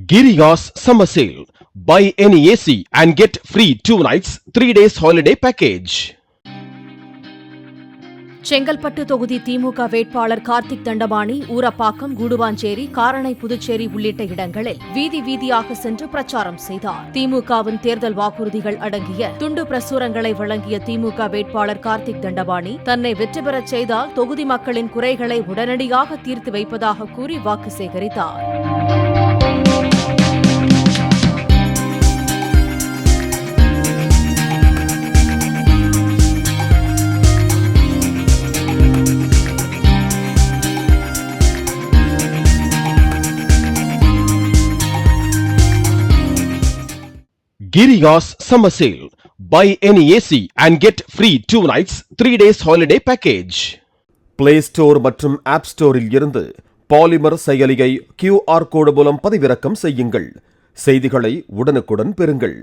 Giriya's summer sale. Buy any AC and get free 2 nights, 3 days holiday package. Chengalpattu தொகுதி திமுக வேட்பாளர் கார்த்திக் தண்டபாணி ஊரப்பாக்கம் கூடுவாஞ்சேரி காரணை புதுச்சேரி உள்ளிட்ட இடங்களில் வீதி வீதியாக சென்று பிரச்சாரம் செய்தார். திமுகவின் தேர்தல் வாக்குறுதிகள் அடங்கிய துண்டு பிரசுரங்களை வழங்கிய திமுக வேட்பாளர் கார்த்திக் தண்டபாணி தன்னை வெற்றி பெறச் செய்தால் தொகுதி மக்களின் குறைகளை உடனடியாக தீர்த்து வைப்பதாக கூறி வாக்கு சேகரித்தார். Giriya's summer sale. Buy any AC and get free 2 nights, 3 days holiday package. Play Store மற்றும் App Storeல் இருந்து பாலிமர் செயலியை QR கோடு மூலம் பதிவிறக்கம் செய்யுங்கள். செய்திகளை உடனுக்குடன் பெறுங்கள்.